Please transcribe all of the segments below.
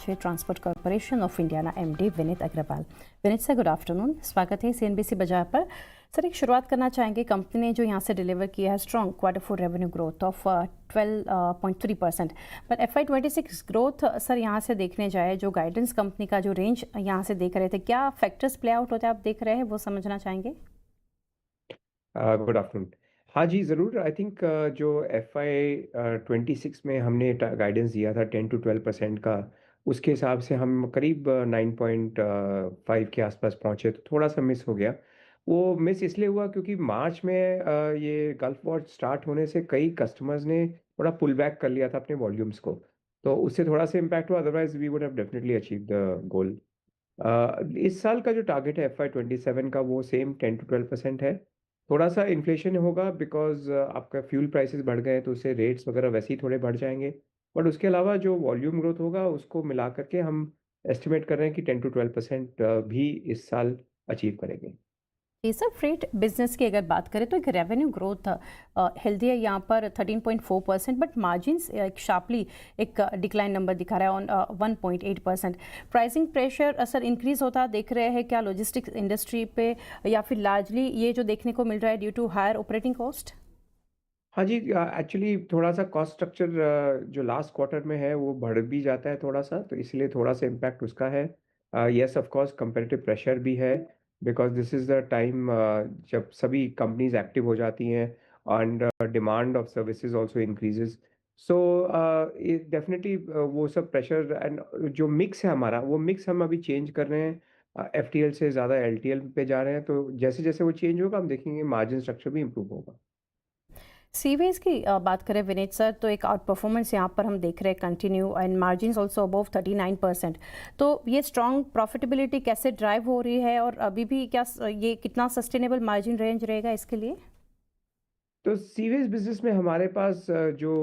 पहुंचे transport corporation of India MD Vineet Agarwal. Vineet sir, good afternoon, स्वागत है सीएनबीसी बाजार पर। सर, एक शुरुआत करना चाहेंगे, कंपनी ने जो यहाँ से डिलीवर किया है strong Q4 revenue growth of 12.3%, पर FY26 ग्रोथ सर यहाँ से देखने जाए, जो गाइडेंस कंपनी का जो रेंज यहाँ से देख रहे थे, क्या फैक्टर्स प्ले आउट होते आप देख रहे हैं, वो समझना चाहेंगे। Good afternoon. हाँ जी, ज़रूर। आई थिंक जो FY26 में हमने गाइडेंस दिया था 10 to 12% का, उसके हिसाब से हम करीब 9.5 के आसपास पहुँचे, तो थोड़ा सा मिस हो गया। वो मिस इसलिए हुआ क्योंकि मार्च में ये गल्फ वॉर स्टार्ट होने से कई कस्टमर्स ने थोड़ा पुल बैक कर लिया था अपने वॉल्यूम्स को, तो उससे थोड़ा सा इम्पैक्ट हुआ। Otherwise we would have definitely achieve the goal. इस साल का जो टारगेट है FY27 का, वो सेम 10 to 12% है। थोड़ा सा इन्फ्लेशन होगा बिकॉज आपका फ्यूल प्राइसेस बढ़ गए, तो उससे रेट्स वगैरह वैसे ही थोड़े बढ़ जाएंगे। बट उसके अलावा जो वॉल्यूम ग्रोथ होगा, उसको मिला करके हम एस्टिमेट कर रहे हैं कि 10 to 12% भी इस साल अचीव करेंगे। ये सब फ्रेट बिजनेस की अगर बात करें तो एक रेवेन्यू ग्रोथ हेल्दी है यहाँ पर 13.4%, बट मार्जिन्स एक शार्पली एक डिक्लाइन नंबर दिखा रहा है ऑन 1.8%। प्राइसिंग प्रेशर असर इंक्रीज होता देख रहे हैं क्या लॉजिस्टिक्स इंडस्ट्री पे, या फिर लार्जली ये जो देखने को मिल रहा है due to higher operating cost. हाँ जी, एक्चुअली थोड़ा सा कॉस्ट स्ट्रक्चर जो लास्ट क्वार्टर में है वो बढ़ भी जाता है थोड़ा सा, तो इसलिए थोड़ा सा इम्पैक्ट उसका है। Yes, of course comparative pressure भी है because this is the time जब सभी कंपनीज एक्टिव हो जाती हैं and demand of services also increases. So definitely वो सब प्रेशर एंड जो मिक्स है हमारा, वो मिक्स हम अभी चेंज कर रहे हैं। FTL से ज़्यादा LTL पे जा रहे हैं, तो जैसे जैसे वो चेंज होगा हम देखेंगे मार्जिन स्ट्रक्चर भी इम्प्रूव होगा। सीवेज की बात करें विनीत सर, तो एक आउट परफॉर्मेंस यहाँ पर हम देख रहे हैं continue and margins also above 39%। तो ये स्ट्रॉन्ग प्रॉफिटेबिलिटी कैसे ड्राइव हो रही है, और अभी भी क्या ये कितना सस्टेनेबल मार्जिन रेंज रहेगा इसके लिए। तो सीवेज बिजनेस में हमारे पास जो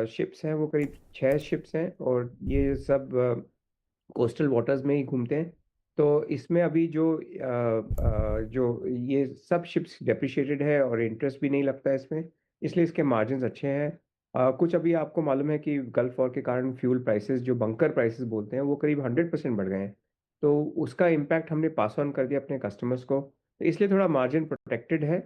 शिप्स हैं वो करीब 6 शिप्स हैं, और ये सब कोस्टल वाटर्स में ही घूमते हैं। तो इसमें अभी जो ये सब शिप्स डेप्रिशिएटेड है और इंटरेस्ट भी नहीं लगता है इसमें, इसलिए इसके मार्जिन्स अच्छे हैं। कुछ अभी आपको मालूम है कि गल्फ वॉर के कारण फ्यूल प्राइसेस, जो बंकर प्राइसेस बोलते हैं, वो करीब 100% बढ़ गए हैं। तो उसका इम्पैक्ट हमने पास ऑन कर दिया अपने कस्टमर्स को, तो इसलिए थोड़ा मार्जिन प्रोटेक्टेड है।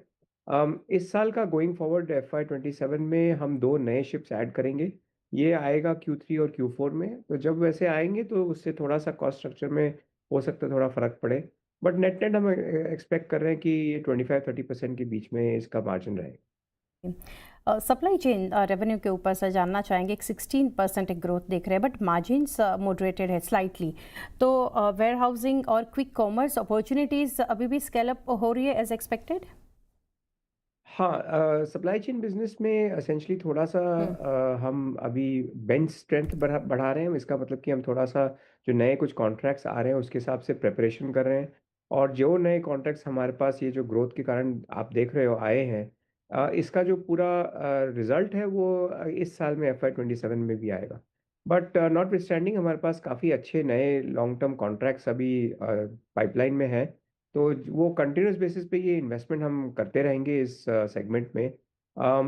इस साल का गोइंग फॉरवर्ड FY27 में हम 2 नए शिप्स ऐड करेंगे। ये आएगा Q3 और Q4 में, तो जब वैसे आएंगे तो उससे थोड़ा सा कॉस्ट स्ट्रक्चर में हो सकता है थोड़ा फर्क पड़े। बट नेट नेट हम एक्सपेक्ट कर रहे हैं कि ये 25-30% के बीच में इसका मार्जिन रहेगा। सप्लाई चेन रेवेन्यू के ऊपर सर जानना चाहेंगे, एक 16% एक ग्रोथ देख रहे हैं, बट मार्जिन्स मॉडरेटेड है स्लाइटली। तो वेयर हाउसिंग और क्विक कॉमर्स अपॉर्चुनिटीज अभी भी स्केल अप हो रही है एज एक्सपेक्टेड। हाँ, सप्लाई चेन बिजनेस में एसेंशली थोड़ा सा हम अभी बेंच स्ट्रेंथ बढ़ा रहे हैं। इसका मतलब कि हम थोड़ा सा जो नए कुछ कॉन्ट्रैक्ट्स आ रहे हैं उसके हिसाब से प्रिपरेशन कर रहे हैं, और जो नए कॉन्ट्रैक्ट्स हमारे पास ये जो ग्रोथ के कारण आप देख रहे हो आए हैं, इसका जो पूरा रिजल्ट है वो इस साल में FY27 में भी आएगा। बट नॉट विथस्टैंडिंग हमारे पास काफ़ी अच्छे नए लॉन्ग टर्म कॉन्ट्रैक्ट्स अभी पाइपलाइन में है, तो वो कंटिन्यूस बेसिस पे ये इन्वेस्टमेंट हम करते रहेंगे इस सेगमेंट में।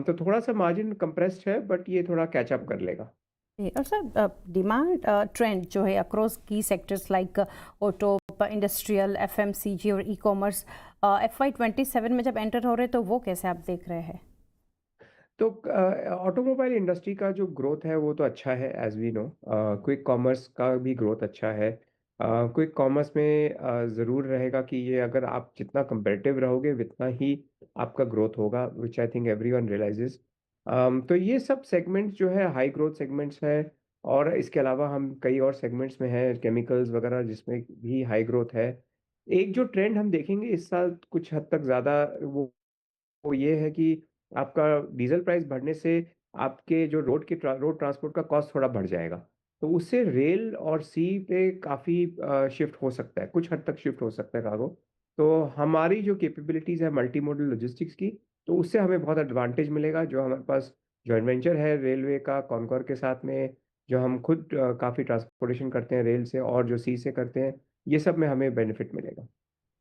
तो थोड़ा सा मार्जिन कंप्रेस्ड है, बट ये थोड़ा कैच अप कर लेगा। और सर डिमांड ट्रेंड जो है अक्रॉस की sectors like auto, industrial, FMCG और ई कॉमर्स FY27 में जब एंटर हो रहे हैं, तो वो कैसे आप देख रहे हैं। तो ऑटोमोबाइल इंडस्ट्री का जो ग्रोथ है वो तो अच्छा है, as we know. Quick commerce का भी ग्रोथ अच्छा है। क्विक कॉमर्स में ज़रूर रहेगा कि ये अगर आप जितना कंपेरेटिव रहोगे उतना ही आपका ग्रोथ होगा, विच आई थिंक एवरीवन रियलाइजेस। तो ये सब सेगमेंट्स जो है हाई ग्रोथ सेगमेंट्स है, और इसके अलावा हम कई और सेगमेंट्स में हैं, केमिकल्स वगैरह, जिसमें भी हाई ग्रोथ है। एक जो ट्रेंड हम देखेंगे इस साल कुछ हद तक ज़्यादा, वो ये है कि आपका डीजल प्राइस बढ़ने से आपके जो रोड ट्रांसपोर्ट का कॉस्ट थोड़ा बढ़ जाएगा, तो उससे रेल और सी पे काफ़ी शिफ्ट हो सकता है, कुछ हद तक शिफ्ट हो सकता है कार्गो। तो हमारी जो कैपेबिलिटीज़ है मल्टी मॉडल लॉजिस्टिक्स की, तो उससे हमें बहुत एडवांटेज मिलेगा। जो हमारे पास जॉइंट वेंचर है रेलवे का कॉनकॉर के साथ में, जो हम खुद काफ़ी ट्रांसपोर्टेशन करते हैं रेल से, और जो सी से करते हैं, ये सब में हमें बेनिफिट मिलेगा।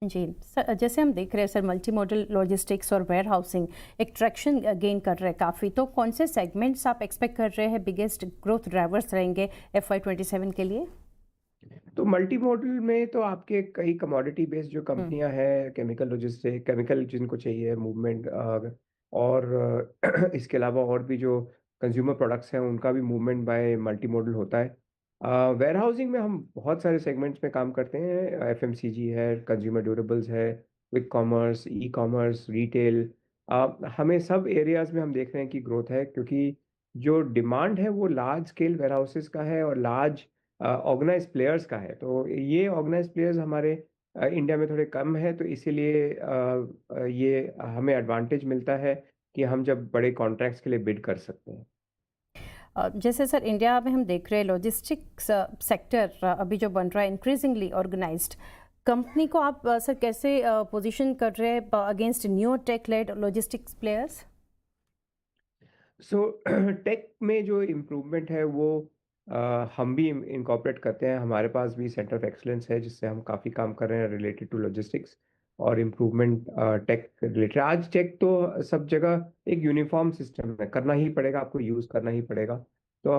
जी सर, जैसे हम देख रहे हैं सर मल्टी मॉडल लॉजिस्टिक्स और वेयर हाउसिंग एक ट्रैक्शन गेन कर रहे हैं काफ़ी, तो कौन से सेगमेंट्स आप एक्सपेक्ट कर रहे हैं बिगेस्ट ग्रोथ ड्राइवर्स रहेंगे FY27 के लिए। तो मल्टी मॉडल में तो आपके कई कमोडिटी बेस्ड जो हुँ। कंपनियां हैं, केमिकल लॉजिस्टिक, केमिकल जिनको चाहिए मूवमेंट, और इसके अलावा और भी जो कंज्यूमर प्रोडक्ट्स हैं उनका भी मूवमेंट बाय मल्टी मॉडल होता है। वेयर हाउसिंग में हम बहुत सारे सेगमेंट्स में काम करते हैं। एफएमसीजी है, कंज्यूमर ड्यूरेबल्स है, quick commerce, e commerce, retail. हमें सब एरियाज में हम देख रहे हैं कि ग्रोथ है, क्योंकि जो डिमांड है वो लार्ज स्केल वेयर हाउसेस का है और लार्ज ऑर्गेनाइज़ प्लेयर्स का है। तो ये ऑर्गेनाइज़ प्लेयर्स हमारे इंडिया में थोड़े कम हैं, तो इसीलिए ये हमें एडवांटेज मिलता है कि हम जब बड़े कॉन्ट्रैक्ट्स के लिए बिड कर सकते हैं। जैसे सर इंडिया में हम देख रहे हैं लॉजिस्टिक्स सेक्टर अभी जो बन रहा है इंक्रीजिंगली ऑर्गेनाइज्ड, कंपनी को आप सर कैसे पोजीशन कर रहे हैं against new tech led logistics players? So tech में जो इम्प्रूवमेंट है वो हम भी इनकॉर्पोरेट करते हैं। हमारे पास भी सेंटर ऑफ एक्सीलेंस है जिससे हम काफ़ी काम कर रहे हैं रिलेटेड टू लॉजिस्टिक्स और इम्प्रूवमेंट टेक रिलेटेड। आज टेक तो सब जगह एक यूनिफॉर्म सिस्टम है, करना ही पड़ेगा, आपको यूज़ करना ही पड़ेगा। तो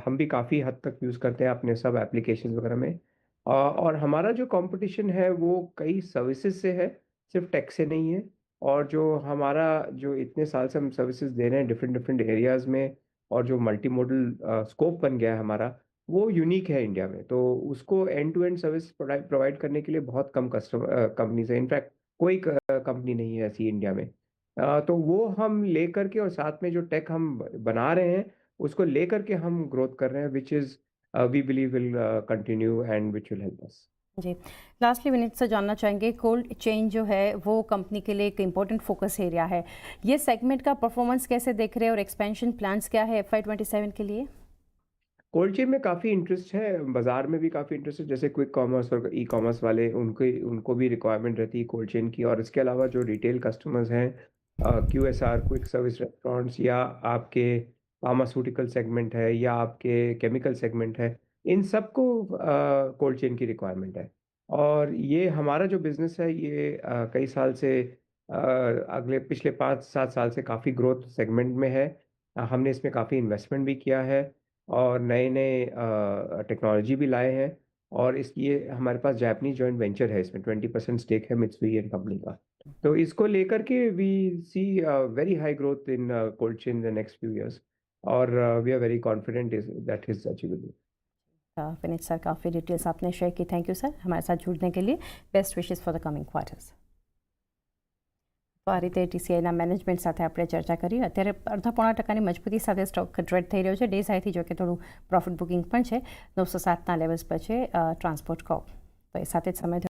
हम भी काफ़ी हद तक यूज़ करते हैं अपने सब एप्लीकेशन वगैरह में। और हमारा जो कंपटीशन है वो कई सर्विसेज से है, सिर्फ टेक से नहीं है। और जो हमारा जो इतने साल से हम सर्विसेज दे रहे हैं डिफरेंट डिफरेंट एरियाज में, और जो मल्टी मॉडल स्कोप बन गया है हमारा, वो यूनिक है इंडिया में। तो उसको end to end service provide करने के लिए बहुत कम कस्टमर कंपनीज है, इनफैक्ट कोई कंपनी नहीं है ऐसी इंडिया में। तो वो हम लेकर के और साथ में जो टेक हम बना रहे हैं उसको लेकर के हम ग्रोथ कर रहे हैं, which is we believe will continue and which will help us. जी, लास्टली विनीत से जानना चाहेंगे कोल्ड चेन जो है वो कंपनी के लिए एक इम्पोर्टेंट फोकस एरिया है, ये सेगमेंट का परफॉर्मेंस कैसे देख रहे हैं और एक्सपेंशन प्लान्स क्या है FY27 के लिए? कोल्ड चेन में काफ़ी इंटरेस्ट है, बाज़ार में भी काफ़ी इंटरेस्ट है। जैसे क्विक कॉमर्स और ई कॉमर्स वाले, उनके उनको भी रिक्वायरमेंट रहती है कोल्ड चेन की। और इसके अलावा जो रिटेल कस्टमर्स हैं, क्यूएसआर, क्विक सर्विस रेस्टोरेंट्स, या आपके फार्मास्यूटिकल सेगमेंट है, या आपके केमिकल सेगमेंट है, इन सबको कोल्ड चेन की रिक्वायरमेंट है। और ये हमारा जो बिज़नेस है ये कई साल से, अगले पिछले 5-7 साल से काफ़ी ग्रोथ सेगमेंट में है। हमने इसमें काफ़ी इन्वेस्टमेंट भी किया है और नए-नए टेक्नोलॉजी भी लाए हैं। और इसलिए हमारे पास जापानीज़ जॉइंट वेंचर है, इसमें 20% स्टेक है मित्सुई एंड कंपनी का। तो इसको लेकर के we see very high growth in cold chain in the next few years, और we are very confident is that is achievable. Vineet sir काफ़ी डिटेल्स आपने शेयर की, थैंक यू सर हमारे साथ जुड़ने के लिए। Best wishes for the coming quarters. તો આ રીતે TCIના મેનેજમેન્ટ સાથે આપણે ચર્ચા કરી। અત્યારે અડધા પોણા ટકાની મજબૂતી સાથે સ્ટોક ટ્રેડ થઈ રહ્યો છે। ડે હાઈથી જો કે થોડું પ્રોફિટ બુકિંગ પણ છે, 907ના લેવલ્સ પર છે ટ્રાન્સપોર્ટ કોપ। તો એ સાથે જ સમય